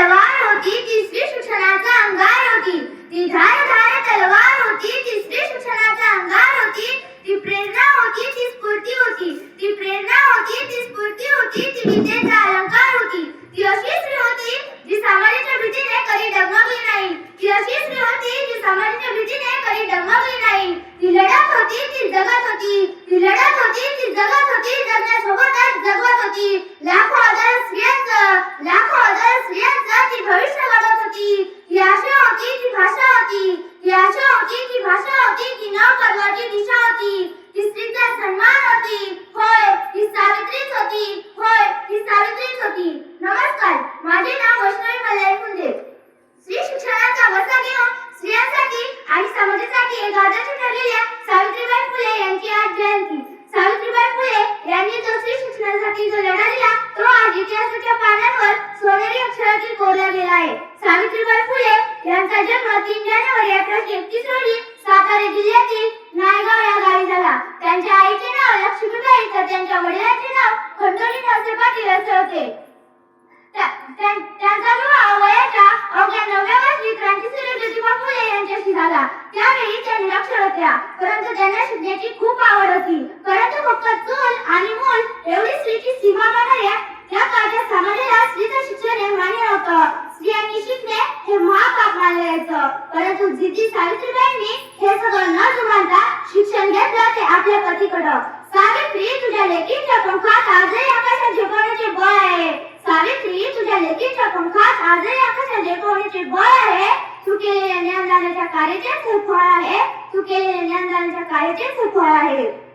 तलवार होती ती स्त्री शिक्षणाचा अंगार होती. ती धार धार तलवार होती ती स्त्री शिक्षणाचा अंगार होती. ती प्रेरणा होती ती स्फूर्ती होती. ती प्रेरणा होती ती स्फूर्ती होती. ती विद्येचा अलंकार होती. ती अशी स्त्री होती जी समाजाच्या भीतीने कधी डगमगली नाही. ती अशी स्त्री होती जी समाजाच्या भीतीने कधी डगमगली नाही. ती लढत होती ती जगत होती. ती लढत होती ती जगत होती. जगण्यासोबतच जगवत होती. लाखो हजार स्त्रियांचं ती भविष्य घडवत होती. ही आशा होती ती भाषा होती. ही आशा होती ती भाषा होती. ती नवपर्वाची दिशा होती. ही स्त्रीचा सन्मान होती. होय ही सावित्रीच होती. होय ही सावित्रीच होती. नमस्कार, माझे नाव वैष्णवी मल्हारी फुंदे. स्त्री शिक्षणाचा वसा घेऊन स्त्रियांसाठी आणि समाजासाठी एक आदर्श ठरलेल्या सावित्रीबाई फुले यांची आज जयंती. सावित्रीबाई फुले यांनी जो स्त्री शिक्षणासाठी जो लढा दिला तो आज इतिहासाच्या पानांवर सोनेरी अक्षरांनी कोरला गेला आहे. सावित्रीबाई फुले यांचा जन्म 3 जानेवारी 1831 रोजी सातारा जिल्ह्यातील नायगाव या गावी झाला. त्यांच्या आईचे नाव लक्ष्मीबाई तर त्यांच्या वडिलांचे नाव खंडोली नरसे पाटील असे होते. त्यांचा विवाह वयाच्या अवघ्या 9व्या वर्षी क्रांतिसूर्य ज्योतिबा फुले यांच्याशी झाला. त्यावेळी त्या निरक्षर होत्या, परंतु त्यांना शिकण्याची खूप आवड होती. परंतु फक्त चूल आणि मूल एवढी स्त्रीची सीमा मानणाऱ्या त्या काळच्या समाजाला स्त्रीचं शिक्षण हे मान्य नव्हतं. स्त्रियांनी शिकणे हे महापाप मानले जायचं. परंतु जिद्दी सावित्रीबाईंनी हे सगळं न जुमानता शिक्षण घेतलं ते आपल्या पतीकडं. सावित्री, तुझ्या लेकीच्या पंखात आजही आकाशात झेपवण्याचे बळ आहे. सावित्री, तुझ्या लेकीच्या पंखात आजही आकाशात झेपवण्याचे बळ आहे. तू केलेल्या ज्ञानदानाच्या कार्याचे फळ आहे. तू केलेल्या ज्ञानदानाच्या कार्याचे फळ आहे.